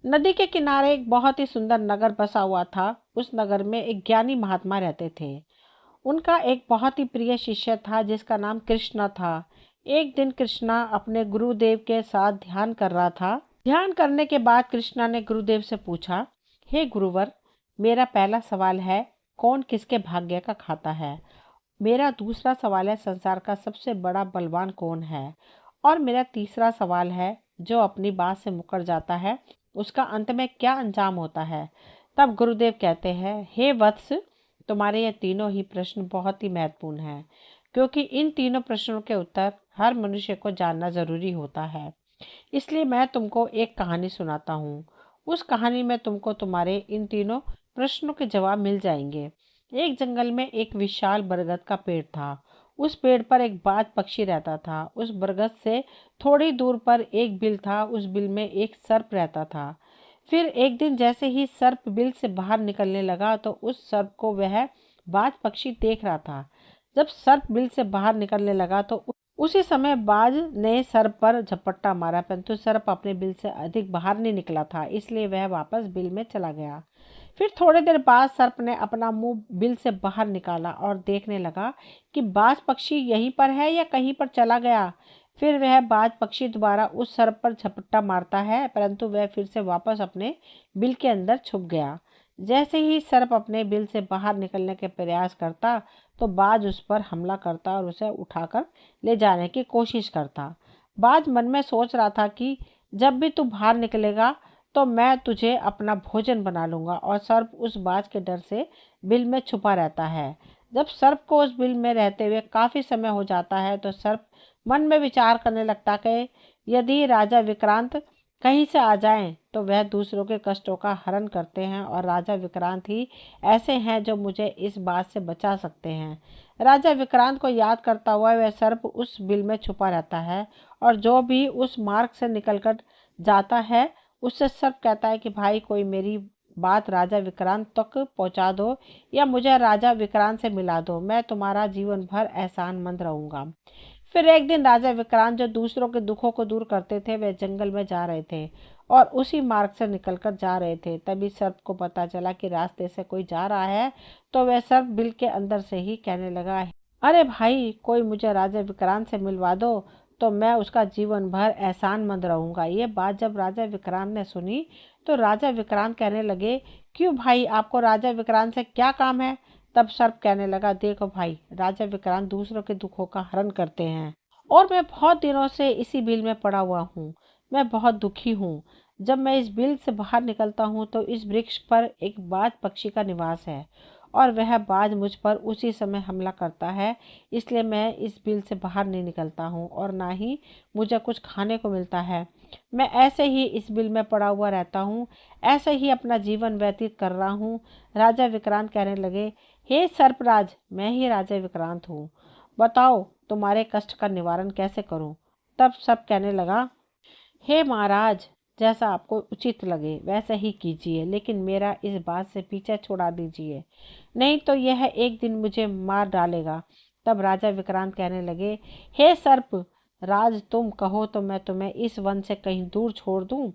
नदी के किनारे एक बहुत ही सुंदर नगर बसा हुआ था। उस नगर में एक ज्ञानी महात्मा रहते थे। उनका एक बहुत ही प्रिय शिष्य था जिसका नाम कृष्णा था। एक दिन कृष्णा अपने गुरुदेव के साथ ध्यान कर रहा था। ध्यान करने के बाद कृष्णा ने गुरुदेव से पूछा, हे गुरुवर, मेरा पहला सवाल है, कौन किसके भाग्य का खाता है। मेरा दूसरा सवाल है, संसार का सबसे बड़ा बलवान कौन है। और मेरा तीसरा सवाल है, जो अपनी बात से मुकर जाता है उसका अंत में क्या अंजाम होता है। तब गुरुदेव कहते हैं, हे वत्स, तुम्हारे ये तीनों ही प्रश्न बहुत ही महत्वपूर्ण हैं, क्योंकि इन तीनों प्रश्नों के उत्तर हर मनुष्य को जानना जरूरी होता है। इसलिए मैं तुमको एक कहानी सुनाता हूँ। उस कहानी में तुमको तुम्हारे इन तीनों प्रश्नों के जवाब मिल जाएंगे। एक जंगल में एक विशाल बरगद का पेड़ था। उस पेड़ पर एक बाज पक्षी रहता था। उस बरगद से थोड़ी दूर पर एक बिल था। उस बिल में एक सर्प रहता था। फिर एक दिन जैसे ही सर्प बिल से बाहर निकलने लगा तो उस सर्प को वह बाज पक्षी देख रहा था। जब सर्प बिल से बाहर निकलने लगा तो उसी समय बाज ने सर्प पर झपट्टा मारा, परंतु सर्प अपने बिल से अधिक बाहर नहीं निकला था, इसलिए वह वापस बिल में चला गया। फिर थोड़ी देर बाद सर्प ने अपना मुंह बिल से बाहर निकाला और देखने लगा कि बाज पक्षी यहीं पर है या कहीं पर चला गया। फिर वह बाज पक्षी दोबारा उस सर्प पर झपट्टा मारता है, परंतु वह फिर से वापस अपने बिल के अंदर छुप गया। जैसे ही सर्प अपने बिल से बाहर निकलने के प्रयास करता तो बाज उस पर हमला करता और उसे उठाकर ले जाने की कोशिश करता। बाज मन में सोच रहा था कि जब भी तू बाहर निकलेगा तो मैं तुझे अपना भोजन बना लूंगा। और सर्प उस बाज के डर से बिल में छुपा रहता है। जब सर्प को उस बिल में रहते हुए काफी समय हो जाता है तो सर्प मन में विचार करने लगता कि यदि राजा विक्रांत कहीं से आ जाएं तो वह दूसरों के कष्टों का हरण करते हैं और राजा विक्रांत ही ऐसे हैं जो मुझे इस बात से बचा सकते हैं। राजा विक्रांत को याद करता हुआ वह सर्प उस बिल में छुपा रहता है और जो भी उस मार्ग से निकलकर जाता है उससे सर्प कहता है कि भाई कोई मेरी बात राजा विक्रांत तक पहुंचा दो या मुझे राजा विक्रांत से मिला दो, मैं तुम्हारा जीवन भर एहसानमंद रहूंगा। फिर एक दिन राजा विक्रांत जो दूसरों के दुखों को दूर करते थे वे जंगल में जा रहे थे और उसी मार्ग से निकलकर जा रहे थे। तभी सर्प को पता चला कि रास्ते से कोई जा रहा है तो वह सर्प बिल के अंदर से ही कहने लगा, अरे भाई कोई मुझे राजा विक्रांत से मिलवा दो तो मैं उसका जीवन भर एहसानमंद रहूंगा। ये बात जब राजा विक्रांत ने सुनी तो राजा विक्रांत कहने लगे, क्यों भाई, आपको राजा विक्रांत से क्या काम है। तब सर्प कहने लगा, देखो भाई, राजा विक्रांत दूसरों के दुखों का हरण करते हैं और मैं बहुत दिनों से इसी बिल में पड़ा हुआ हूँ। मैं बहुत दुखी हूँ। जब मैं इस बिल से बाहर निकलता हूँ तो इस वृक्ष पर एक बाज पक्षी का निवास है और वह बाज मुझ पर उसी समय हमला करता है। इसलिए मैं इस बिल से बाहर नहीं निकलता हूँ और ना ही मुझे कुछ खाने को मिलता है। मैं ऐसे ही इस बिल में पड़ा हुआ रहता हूँ, ऐसे ही अपना जीवन व्यतीत कर रहा हूँ। राजा विक्रांत कहने लगे, हे सर्पराज, मैं ही राजा विक्रांत हूँ, बताओ तुम्हारे कष्ट का निवारण कैसे करूँ। तब सब कहने लगा, हे महाराज, जैसा आपको उचित लगे वैसा ही कीजिए, लेकिन मेरा इस बात से पीछा छुड़ा दीजिए, नहीं तो यह एक दिन मुझे मार डालेगा। तब राजा विक्रांत कहने लगे, हे सर्प राज, तुम कहो तो मैं तुम्हें इस वन से कहीं दूर छोड़ दूं।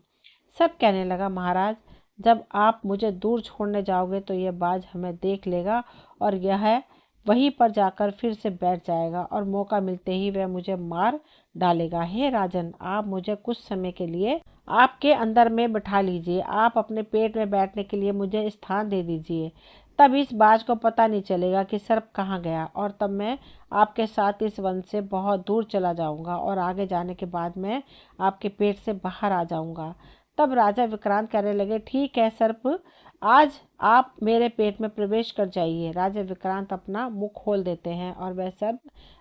सब कहने लगा, महाराज, जब आप मुझे दूर छोड़ने जाओगे तो यह बाज हमें देख लेगा और यह वहीं पर जाकर फिर से बैठ जाएगा और मौका मिलते ही वह मुझे मार डालेगा। हे राजन, आप मुझे कुछ समय के लिए आपके अंदर में बिठा लीजिए, आप अपने पेट में बैठने के लिए मुझे स्थान दे दीजिए। तब इस बाज को पता नहीं चलेगा कि सर्प कहाँ गया और तब मैं आपके साथ इस वन से बहुत दूर चला जाऊंगा और आगे जाने के बाद मैं आपके पेट से बाहर आ जाऊंगा। तब राजा विक्रांत कहने लगे, ठीक है सर्प, आज आप मेरे पेट में प्रवेश कर जाइए। राजा विक्रांत अपना मुंह खोल देते हैं और वह सर्प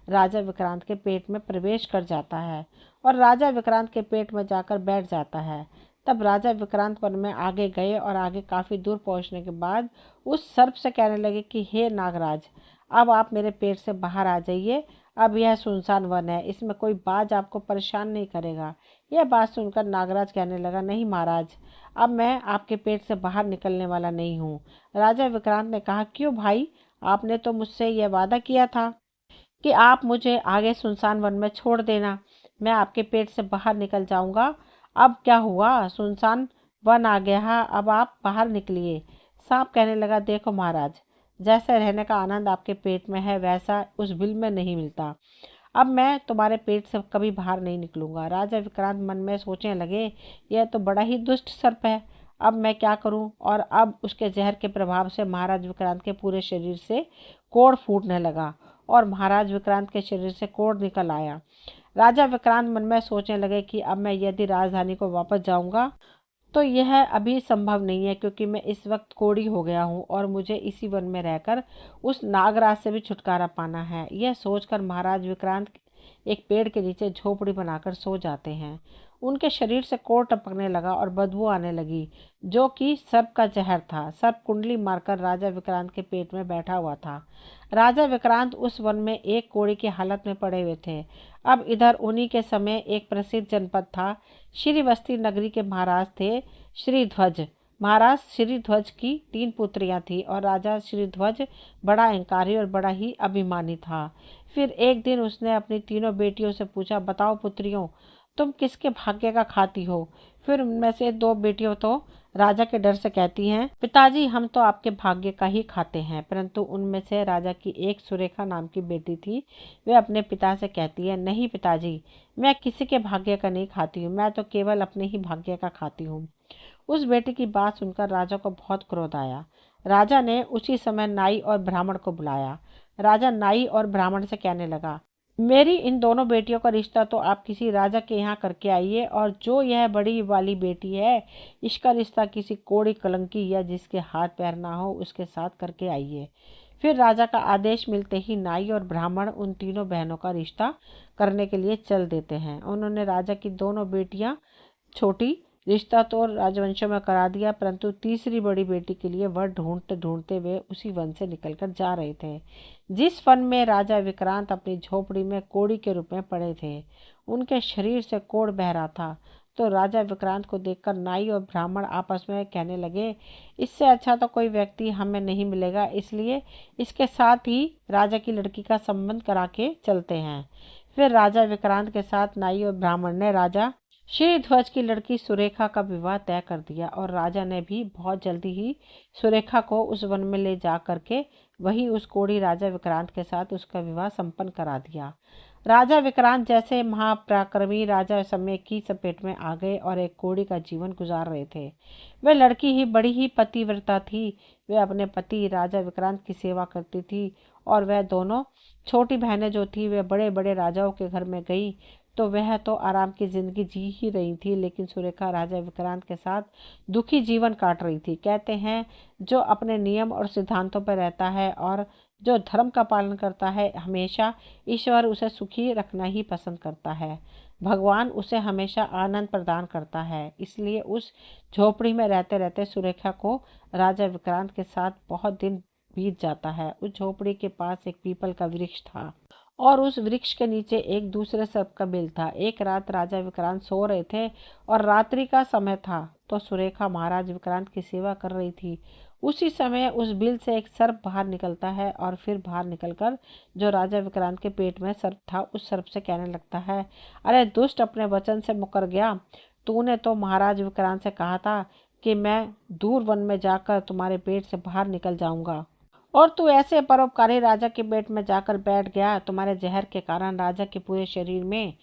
राजा विक्रांत के पेट में प्रवेश कर जाता है और राजा विक्रांत के पेट में जाकर बैठ जाता है। तब राजा विक्रांत वन में आगे गए और आगे काफी दूर पहुंचने के बाद उस सर्प से कहने लगे कि हे नागराज, अब आप मेरे पेट से बाहर आ जाइए। अब यह सुनसान वन है, इसमें कोई बाज आपको परेशान नहीं करेगा। यह बात सुनकर नागराज कहने लगा, नहीं महाराज, अब मैं आपके पेट से बाहर निकलने वाला नहीं हूँ। राजा विक्रांत ने कहा, क्यों भाई, आपने तो मुझसे यह वादा किया था कि आप मुझे आगे सुनसान वन में छोड़ देना, मैं आपके पेट से बाहर निकल जाऊंगा। अब क्या हुआ, सुनसान वन आ गया, अब आप बाहर निकलिए। सांप कहने लगा, देखो महाराज, जैसे रहने का आनंद आपके पेट में है वैसा उस बिल में नहीं मिलता। अब मैं तुम्हारे पेट से कभी बाहर नहीं निकलूंगा। राजा विक्रांत मन में सोचने लगे, यह तो बड़ा ही दुष्ट सर्प है, अब मैं क्या करूं। और अब उसके जहर के प्रभाव से महाराज विक्रांत के पूरे शरीर से कोढ़ फूटने लगा और महाराज विक्रांत के शरीर से कोढ़ निकल आया। राजा विक्रांत मन में सोचने लगे कि अब मैं यदि राजधानी को वापस जाऊंगा तो यह अभी संभव नहीं है, क्योंकि मैं इस वक्त कोढ़ी हो गया हूँ और मुझे इसी वन में रहकर उस नागराज से भी छुटकारा पाना है। यह सोचकर महाराज विक्रांत एक पेड़ के नीचे झोपड़ी बनाकर सो जाते हैं। उनके शरीर से कोढ़ टपकने लगा और बदबू आने लगी, जो कि सर्प का जहर था। सर्प कुंडली मारकर राजा विक्रांत के पेट में बैठा हुआ था। राजा विक्रांत उस वन में एक कोढ़ी की हालत में पड़े हुए थे। अब इधर उन्हीं के समय एक प्रसिद्ध जनपद था। श्रीवस्ती नगरी के महाराज थे श्रीध्वज। महाराज श्रीध्वज की 3 पुत्रियां थी और राजा श्रीध्वज बड़ा अहंकारी और बड़ा ही अभिमानी था। फिर एक दिन उसने अपनी तीनों बेटियों से पूछा, बताओ पुत्रियों, तुम किसके भाग्य का खाती हो। फिर उनमें से 2 बेटियों तो राजा के डर से कहती हैं, पिताजी हम तो आपके भाग्य का ही खाते हैं। परंतु उनमें से राजा की एक सुरेखा नाम की बेटी थी, वे अपने पिता से कहती है, नहीं पिताजी, मैं किसी के भाग्य का नहीं खाती हूँ, मैं तो केवल अपने ही भाग्य का खाती हूँ। उस बेटी की बात सुनकर राजा को बहुत क्रोध आया। राजा ने उसी समय नाई और ब्राह्मण को बुलाया। राजा नाई और ब्राह्मण से कहने लगा, मेरी इन दोनों बेटियों का रिश्ता तो आप किसी राजा के यहाँ करके आइए, और जो यह बड़ी वाली बेटी है इसका रिश्ता किसी कोढ़ी कलंकी या जिसके हाथ पैर ना हो उसके साथ करके आइए। फिर राजा का आदेश मिलते ही नाई और ब्राह्मण उन तीनों बहनों का रिश्ता करने के लिए चल देते हैं। उन्होंने राजा की दोनों बेटियां छोटी रिश्ता तो राजवंशों में करा दिया, परंतु तीसरी बड़ी बेटी के लिए वर ढूंढते ढूंढते वे उसी वन से निकलकर जा रहे थे जिस वन में राजा विक्रांत अपनी झोपड़ी में कोढ़ी के रूप में पड़े थे। उनके शरीर से कोढ़ बह रहा था। तो राजा विक्रांत को देखकर नाई और ब्राह्मण आपस में कहने लगे, इससे अच्छा तो कोई व्यक्ति हमें नहीं मिलेगा, इसलिए इसके साथ ही राजा की लड़की का संबंध करा के चलते हैं। फिर राजा विक्रांत के साथ नाई और ब्राह्मण ने राजा श्रीध्वज की लड़की सुरेखा का विवाह तय कर दिया और राजा ने भी बहुत जल्दी ही सुरेखा को उस वन में ले जा करके वहीं उस कोढ़ी राजा विक्रांत के साथ उसका विवाह संपन्न करा दिया। राजा विक्रांत जैसे महापराक्रमी राजा समय की चपेट में आ गए और एक कोढ़ी का जीवन गुजार रहे थे। वह लड़की ही बड़ी ही पतिव्रता थी। वह अपने पति राजा विक्रांत की सेवा करती थी और वह दोनों छोटी बहनें जो थी वे बड़े बड़े राजाओं के घर में गई तो वह तो आराम की जिंदगी जी ही रही थी, लेकिन सुरेखा राजा विक्रांत के साथ दुखी जीवन काट रही थी। कहते हैं, जो अपने नियम और सिद्धांतों पर रहता है और जो धर्म का पालन करता है, हमेशा ईश्वर उसे सुखी रखना ही पसंद करता है। भगवान उसे हमेशा आनंद प्रदान करता है। इसलिए उस झोपड़ी में रहते रहते सुरेखा को राजा विक्रांत के साथ बहुत दिन बीत जाता है। उस झोपड़ी के पास एक पीपल का वृक्ष था और उस वृक्ष के नीचे एक दूसरे सर्प का बिल था। एक रात राजा विक्रांत सो रहे थे और रात्रि का समय था, तो सुरेखा महाराज विक्रांत की सेवा कर रही थी। उसी समय उस बिल से एक सर्प बाहर निकलता है और फिर बाहर निकलकर जो राजा विक्रांत के पेट में सर्प था उस सर्प से कहने लगता है, अरे दुष्ट, अपने वचन से मुकर गया। तूने तो महाराज विक्रांत से कहा था कि मैं दूर वन में जाकर तुम्हारे पेट से बाहर निकल जाऊंगा, और तू ऐसे परोपकारी राजा के पेट में जाकर बैठ गया। तुम्हारे जहर के कारण राजा के पूरे शरीर में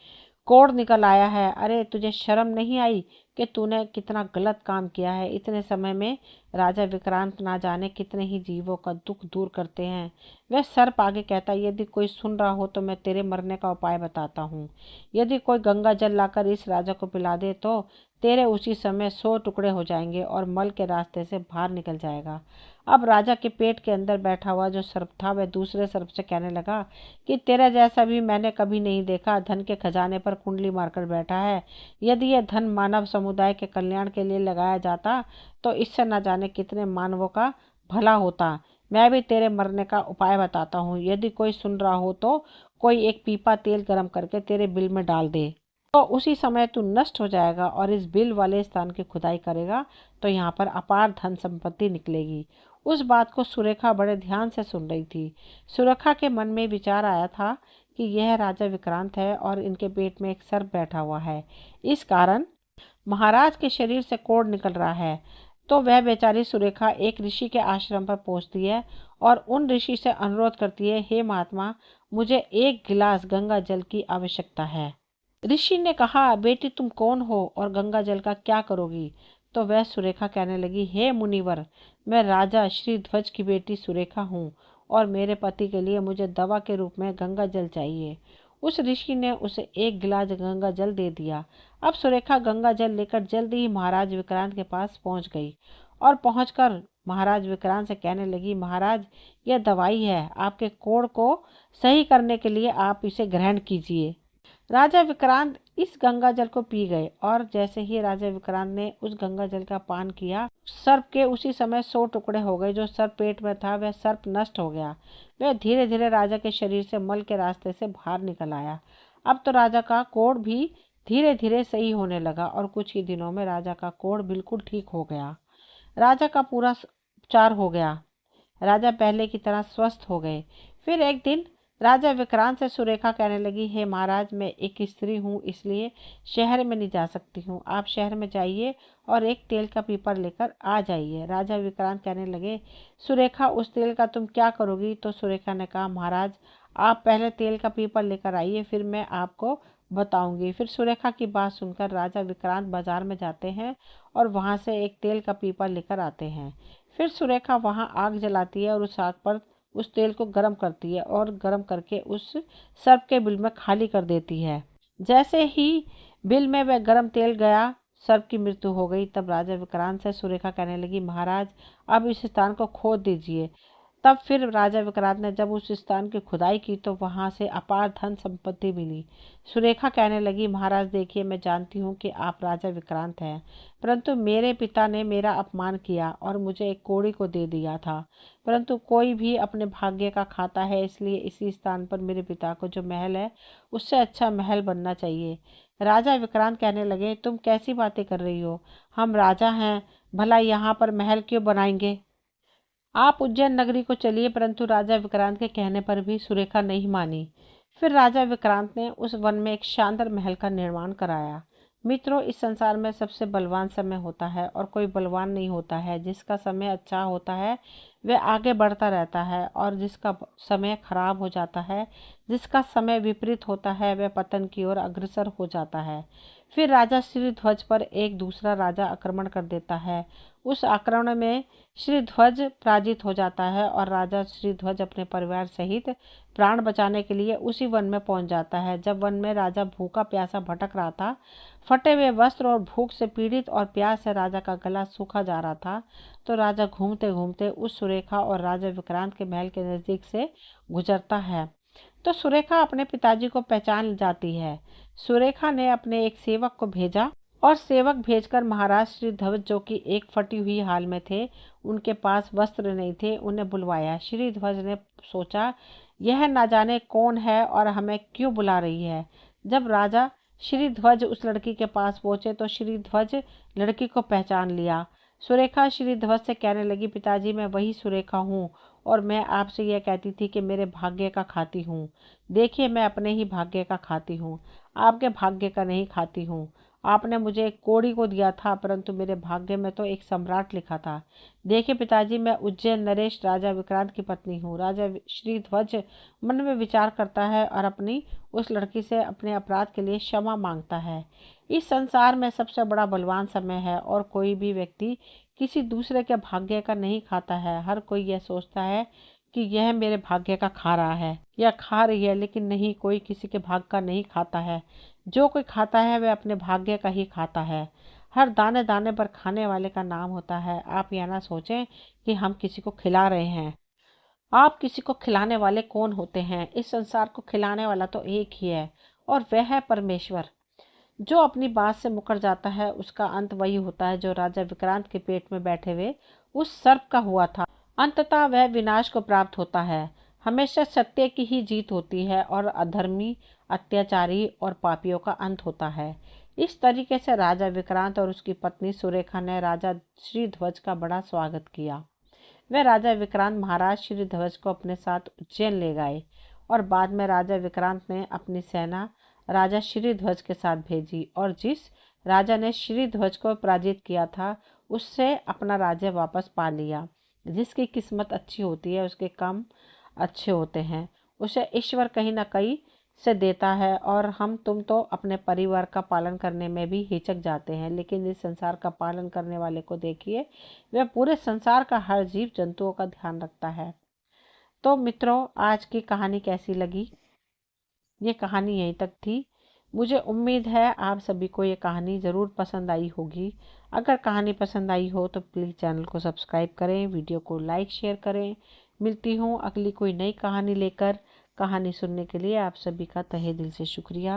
कोढ़ निकल आया है। अरे तुझे शर्म नहीं आई कि तूने कितना गलत काम किया है। इतने समय में राजा विक्रांत ना जाने कितने ही जीवों का दुख दूर करते हैं। वह सर्प आगे कहता, यदि कोई सुन रहा हो तो मैं तेरे मरने का उपाय बताता हूँ। यदि कोई गंगा जल लाकर इस राजा को पिला दे तो तेरे उसी समय 100 टुकड़े हो जाएंगे और मल के रास्ते से बाहर निकल जाएगा। अब राजा के पेट के अंदर बैठा हुआ जो सर्प था वह दूसरे सर्प से कहने लगा कि तेरा जैसा भी मैंने कभी नहीं देखा। धन के खजाने पर कुंडली मारकर बैठा है। यदि यह धन मानव समुदाय के कल्याण के लिए लगाया जाता तो इससे न जाने कितने मानवों का भला होता। मैं भी तेरे मरने का उपाय बताता हूँ। यदि कोई सुन रहा हो तो कोई एक पीपा तेल गर्म करके तेरे बिल में डाल दे, तो उसी समय तू नष्ट हो जाएगा और इस बिल वाले स्थान की खुदाई करेगा तो यहाँ पर अपार धन संपत्ति निकलेगी। उस बात को सुरेखा बड़े ध्यान से सुन रही थी। सुरेखा के मन में विचार आया था कि यह राजा विक्रांत है और इनके पेट में एक सर्प बैठा हुआ है। इस कारण महाराज के शरीर से कोढ़ निकल रहा है। तो वह बेचारी सुरेखा एक ऋषि के आश्रम पर पहुंचती है और उन ऋषि से अनुरोध करती है, हे महात्मा, मुझे एक गिलास गंगा जल की आवश्यकता है। ऋषि ने कहा, बेटी तुम कौन हो और गंगा जल का क्या करोगी? तो वह सुरेखा कहने लगी, हे मुनिवर, मैं राजा श्री ध्वज की बेटी सुरेखा हूँ और मेरे पति के लिए मुझे दवा के रूप में गंगा जल चाहिए। उस ऋषि ने उसे एक गिलास गंगा जल दे दिया। अब सुरेखा गंगा जल लेकर जल्दी ही महाराज विक्रांत के पास पहुंच गई और पहुंचकर महाराज विक्रांत से कहने लगी, महाराज, यह दवाई है, आपके कोढ़ को सही करने के लिए आप इसे ग्रहण कीजिए। राजा विक्रांत इस गंगा जल को पी गए और जैसे ही राजा विक्रांत ने उस गंगा जल का पान किया, सर्प के उसी समय 100 टुकड़े हो गए। जो सर्प पेट में था वह सर्प नष्ट हो गया। वह धीरे धीरे राजा के शरीर से मल के रास्ते से बाहर निकल आया। अब तो राजा का कोढ़ भी धीरे धीरे सही होने लगा और कुछ ही दिनों में राजा का कोढ़ बिल्कुल ठीक हो गया। राजा का पूरा उपचार हो गया। राजा पहले की तरह स्वस्थ हो गए। फिर एक दिन राजा विक्रांत से सुरेखा कहने लगी, हे महाराज, मैं एक स्त्री हूँ, इसलिए शहर में नहीं जा सकती हूँ। आप शहर में जाइए और एक तेल का पीपर लेकर आ जाइए। राजा विक्रांत कहने लगे, सुरेखा, उस तेल का तुम क्या करोगी? तो सुरेखा ने कहा, महाराज, आप पहले तेल का पीपर लेकर आइए, फिर मैं आपको बताऊंगी। फिर सुरेखा की बात सुनकर राजा विक्रांत बाजार में जाते हैं और वहां से एक तेल का पीपर लेकर आते हैं। फिर सुरेखा वहां आग जलाती है और उस आग पर उस तेल को गर्म करती है और गर्म करके उस सर्प के बिल में खाली कर देती है। जैसे ही बिल में वह गर्म तेल गया, सर्प की मृत्यु हो गई। तब राजा विक्रांत से सुरेखा कहने लगी, महाराज, अब इस स्थान को खोद दीजिए। तब फिर राजा विक्रांत ने जब उस स्थान की खुदाई की तो वहां से अपार धन संपत्ति मिली। सुरेखा कहने लगी, महाराज देखिए, मैं जानती हूँ कि आप राजा विक्रांत हैं, परंतु मेरे पिता ने मेरा अपमान किया और मुझे एक कोड़ी को दे दिया था। परंतु कोई भी अपने भाग्य का खाता है, इसलिए इसी स्थान पर मेरे पिता को जो महल है उससे अच्छा महल बनना चाहिए। राजा विक्रांत कहने लगे, तुम कैसी बातें कर रही हो? हम राजा हैं, भला यहाँ पर महल क्यों बनाएंगे? आप उज्जैन नगरी को चलिए। परंतु राजा विक्रांत के कहने पर भी सुरेखा नहीं मानी। फिर राजा विक्रांत ने उस वन में एक शानदार महल का निर्माण कराया। मित्रों, इस संसार में सबसे बलवान समय होता है और कोई बलवान नहीं होता है। जिसका समय अच्छा होता है वह आगे बढ़ता रहता है और जिसका समय खराब हो जाता है, जिसका समय विपरीत होता है, वह पतन की ओर अग्रसर हो जाता है। फिर राजा श्रीध्वज पर एक दूसरा राजा आक्रमण कर देता है। उस आक्रमण में श्रीध्वज पराजित हो जाता है और राजा श्रीध्वज अपने परिवार सहित प्राण बचाने के लिए उसी वन में पहुंच जाता है। जब वन में राजा भूखा प्यासा भटक रहा था, फटे हुए वस्त्र और भूख से पीड़ित और प्यास से राजा का गला सूखा जा रहा था, तो राजा घूमते घूमते उस सुरेखा और राजा विक्रांत के महल के नजदीक से गुजरता है। तो सुरेखा अपने पिताजी को पहचान जाती है। सुरेखा ने अपने एक सेवक को भेजा और सेवक भेजकर महाराज श्री ध्वज, जो कि एक फटी हुई हाल में थे, उनके पास वस्त्र नहीं थे, उन्हें बुलवाया। श्री ध्वज ने सोचा, यह ना जाने कौन है और हमें क्यों बुला रही है। जब राजा श्री ध्वज उस लड़की के पास पहुंचे तो श्री ध्वज लड़की को पहचान लिया। सुरेखा श्री ध्वज से कहने लगी, पिताजी, मैं वही सुरेखा हूँ और मैं आपसे यह कहती थी कि मेरे भाग्य का खाती हूँ। देखिए, मैं अपने ही भाग्य का खाती हूँ, आपके भाग्य का नहीं खाती हूँ। आपने मुझे एक कोड़ी को दिया था, परंतु मेरे भाग्य में तो एक सम्राट लिखा था। देखिए पिताजी, मैं उज्जैन नरेश राजा विक्रांत की पत्नी हूँ। राजा श्री ध्वज मन में विचार करता है और अपनी उस लड़की से अपने अपराध के लिए क्षमा मांगता है। इस संसार में सबसे बड़ा बलवान समय है और कोई भी व्यक्ति किसी दूसरे के भाग्य का नहीं खाता है। हर कोई यह सोचता है कि यह मेरे भाग्य का खा रहा है या खा रही है, लेकिन नहीं, कोई किसी के भाग्य का नहीं खाता है। जो कोई खाता है वह अपने भाग्य का ही खाता है। हर दाने दाने पर खाने वाले का नाम होता है। आप यह ना सोचें कि हम किसी को खिला रहे हैं। आप किसी को खिलाने वाले कौन होते हैं? इस संसार को खिलाने वाला तो एक ही है और वह है परमेश्वर। जो अपनी बात से मुकर जाता है उसका अंत वही होता है जो राजा विक्रांत के पेट में बैठे हुए उस सर्प का हुआ था। अंततः वह विनाश को प्राप्त होता है। हमेशा सत्य की ही जीत होती है और अधर्मी, अत्याचारी और पापियों का अंत होता है। इस तरीके से राजा विक्रांत और उसकी पत्नी सुरेखा ने राजा श्रीध्वज का बड़ा स्वागत किया। वे राजा विक्रांत महाराज श्रीध्वज को अपने साथ उज्जैन ले गए और बाद में राजा विक्रांत ने अपनी सेना राजा श्रीध्वज के साथ भेजी और जिस राजा ने श्री ध्वज को पराजित किया था, उससे अपना राज्य वापस पा लिया। जिसकी किस्मत अच्छी होती है उसके काम अच्छे होते हैं, उसे ईश्वर कहीं ना कहीं से देता है। और हम तुम तो अपने परिवार का पालन करने में भी हिचक जाते हैं, लेकिन इस संसार का पालन करने वाले को देखिए, वह पूरे संसार का हर जीव जंतुओं का ध्यान रखता है। तो मित्रों, आज की कहानी कैसी लगी? ये कहानी यहीं तक थी। मुझे उम्मीद है आप सभी को ये कहानी ज़रूर पसंद आई होगी। अगर कहानी पसंद आई हो तो प्लीज़ चैनल को सब्सक्राइब करें, वीडियो को लाइक शेयर करें। मिलती हूँ अगली कोई नई कहानी लेकर। कहानी सुनने के लिए आप सभी का तहे दिल से शुक्रिया।